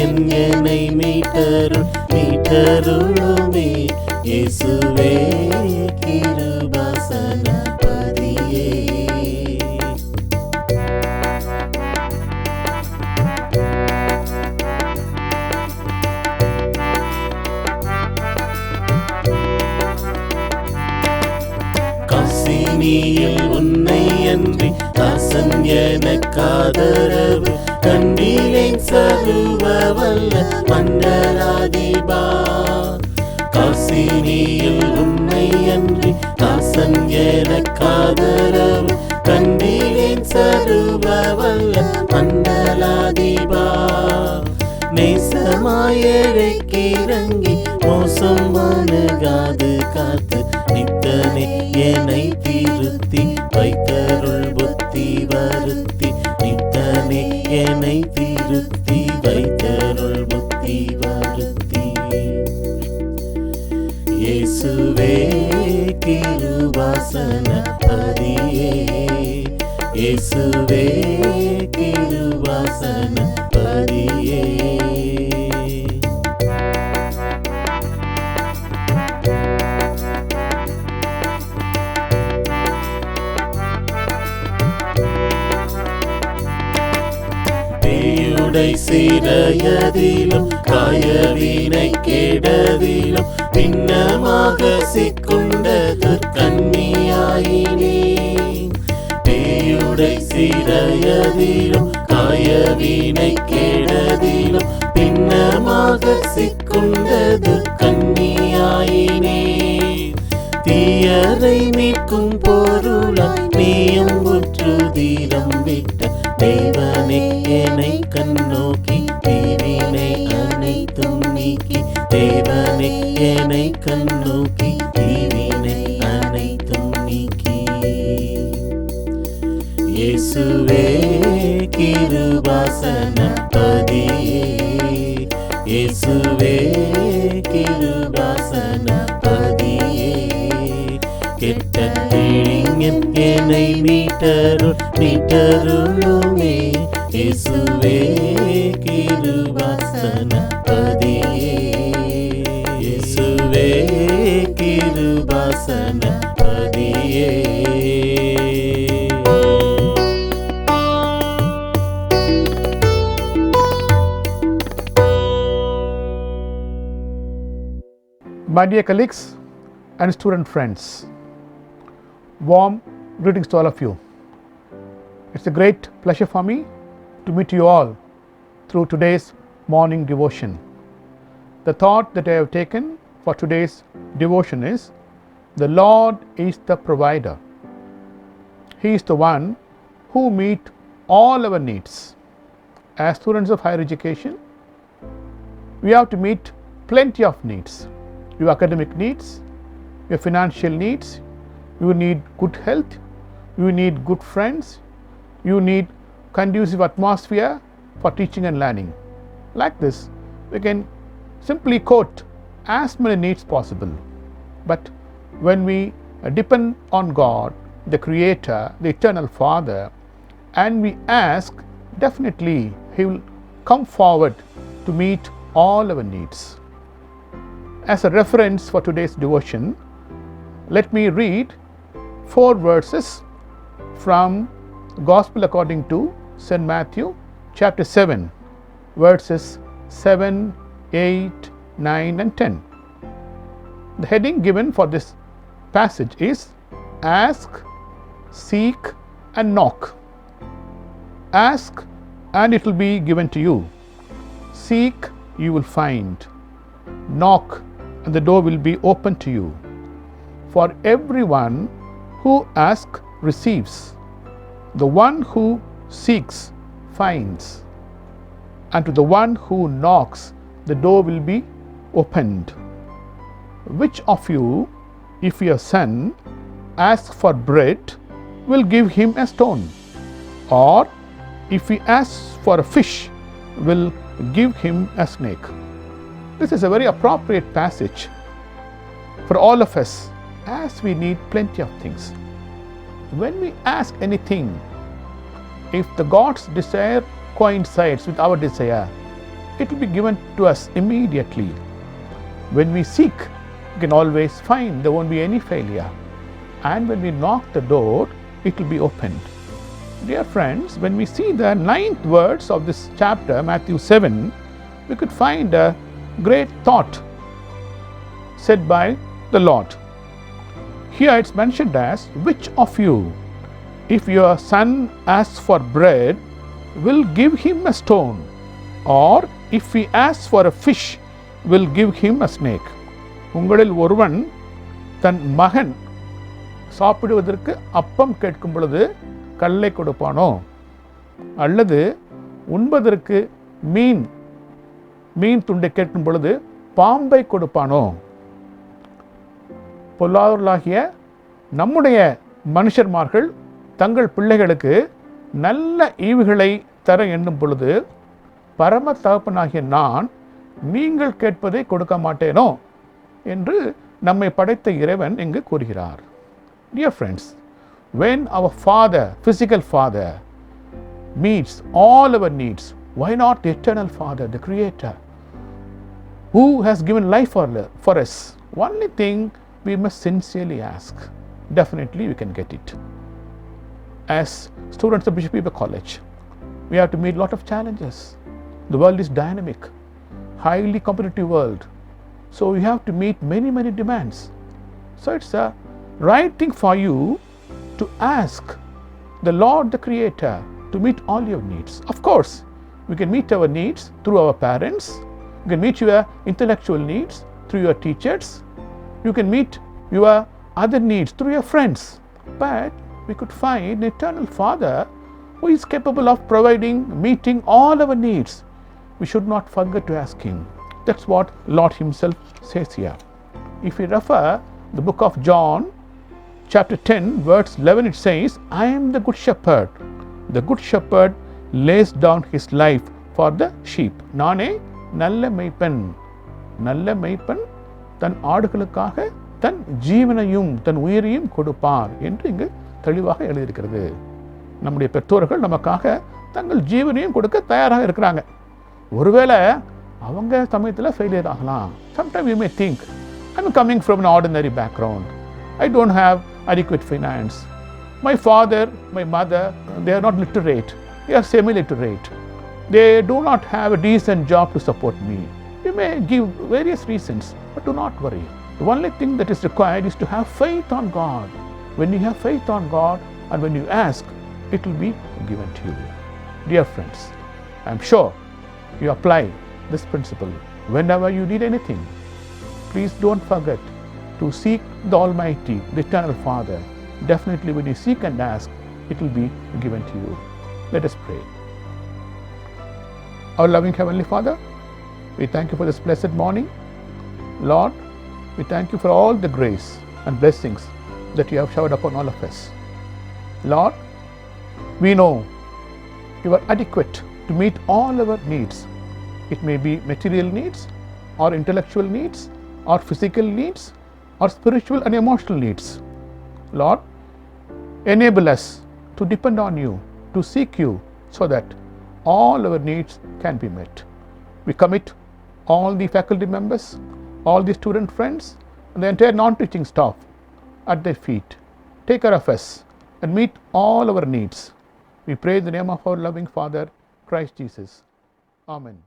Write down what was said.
என்னை மீட்டருளுமே. இயேசுவே கிருபாசனபதியே. காசினியில் உன்னை அன்றி தாசன் எனக்காதரவு கண்டிலேன் சர்வ வல்ல மண்டலாதிபா. காசினியில் உன்னை அன்றி தாசன் எனக்காதரவு கண்டிலேன் சர்வ வல்ல மண்டலாதிபா. நேசமாயழைக்கிறங்கி மோசம் அணுகாது காத்து நித்தனே என்னை திருத்தி வைத்தருள் புத்தி வருத்தி. நித்தனே என்னை திருத்தி வைத்தருள் புத்தி வருத்தி. இயேசுவே கிருபாசனபதியே. இயேசுவே கிருபாசனபதியே. பேயுடை சிறையதிலும் காயவினை கேடதிலும் பின்னமாக சிக்குண்ட துர்க்கன்னியாயினே. பேயுடை சிறையதிலும் காயவினை கேடதிலும் பின்னமாக சிக்குண்ட துர்க்கன்னியாயினே. தீயரை மீட்கும் பொருளாய் நீயும் உற்று தீரம் விட்ட தேவனே என்னை கண்ணோக்கி தீவினை அனைத்தும் நீக்கி. தேவனே என்னை கண்ணோக்கி தீவினை அனைத்தும் நீக்கி. இயேசுவே கிருபாசனபதியே. இயேசுவே கிருபாசனபதியே. கெட்ட இளைஞன் என்னை மீட்டருளுமே. இயேசுவே கிருபாசனபதியே. இயேசுவே கிருபாசனபதியே. My dear colleagues and student friends, warm greetings to all of you. It's a great pleasure for me to meet you all through today's morning devotion. The thought that I have taken for today's devotion is, the Lord is the provider. He is the one who meets all our needs. As students of higher education, we have to meet plenty of needs. Your academic needs, your financial needs, you need good health, you need good friends, you need conducive atmosphere for teaching and learning. Like this, we can simply quote as many needs possible. But when we depend on God, the Creator, the Eternal Father, and we ask, definitely He will come forward to meet all our needs. As a reference for today's devotion, let me read 4 verses from Gospel according to St. Matthew chapter 7, verses 7, 8, 9 and 10. The heading given for this passage is Ask, Seek and Knock. Ask and it will be given to you. Seek, you will find. Knock and the door will be open to you. For everyone who asks receives. The one who seeks finds. And to the one who knocks, the door will be opened. Which of you, if your son asks for bread, will give him a stone? Or if he asks for a fish, will give him a snake? This is a very appropriate passage for all of us, as we need plenty of things. When we ask anything, if the God's desire coincides with our desire, it will be given to us immediately. When we seek, we can always find. There won't be any failure. And when we knock the door, it will be opened. Dear friends, when we see the 9th verse of this chapter, Matthew 7, we could find a great thought said by the Lord. Here it's mentioned as, which of you, if your son asks for bread, will give him a stone? Or if he asks for a fish, will give him a snake? உங்களில் ஒருவன் தன் மகன் சாப்பிடுவதற்கு அப்பம் கேட்கும் பொழுது கல்லை கொடுப்பானோ, அல்லது உண்பதற்கு மீன் துண்டை கேட்கும் பொழுது பாம்பை கொடுப்பானோ? பொல்லாதவர்களாகிய நம்முடைய மனுஷர்மார்கள் தங்கள் பிள்ளைகளுக்கு நல்ல ஈவுகளை தர எண்ணும் பொழுது பரம தகப்பனாகிய நான் நீங்கள் கேட்பதை கொடுக்க மாட்டேனோ என்று நம்மை படைத்த இறைவன் இங்கு கூறுகிறார். Dear friends, when our Father, physical Father, meets all our needs, why not the eternal Father, the Creator, who has given life for us? Only thing we must sincerely ask. Definitely we can get it. As students of Bishop Weber College, we have to meet a lot of challenges. The world is dynamic, highly competitive world. So you have to meet many demands. So it's a right thing for you to ask the Lord, the Creator, to meet all your needs. Of course, we can meet our needs through our parents. You can meet your intellectual needs through your teachers. You can meet your other needs through your friends. But we could find an eternal Father who is capable of providing, meeting all our needs. We should not forget to ask Him. That's what Lord Himself says here. If we refer the book of John, chapter 10, verse 11, it says, I am the good shepherd. The good shepherd lays down his life for the sheep. நானே நல்ல மேய்ப்பன். நல்ல மேய்ப்பன் தன் ஆடுகளுக்காக தன் ஜீவனையும் தன் உயிரையும் கொடுப்பார் என்று இங்கு தெளிவாக எழுதியிருக்கிறது. நம்முடைய பெற்றோர்கள் நமக்காக தங்கள் ஜீவனையும் கொடுக்க தயாராக இருக்கிறாங்க. ஒருவேளை அவங்க சமயத்தில் ஃபெயிலியர் ஆகலாம். Sometimes you may think, I'm coming from an ordinary background. I don't have adequate finance. My father, my mother, they are not literate. They are semi-literate. They do not have a decent job to support me. You may give various reasons, but do not worry. The only thing that is required is to have faith on God. When you have faith on God and when you ask, it will be given to you. Dear friends, I am sure you apply this principle whenever you need anything. Please don't forget to seek the Almighty, the Eternal Father. Definitely when you seek and ask, it will be given to you. Let us pray. Our loving Heavenly Father, we thank you for this blessed morning. Lord, we thank you for all the grace and blessings that you have showered upon all of us. Lord, we know you are adequate to meet all our needs. It may be material needs, or intellectual needs, or physical needs, or spiritual and emotional needs. Lord, enable us to depend on you, to seek you, so that all our needs can be met. We commit all the faculty members, all the student friends, and the entire non-teaching staff at their feet. Take care of us and meet all our needs. We pray in the name of our loving Father, Christ Jesus. Amen.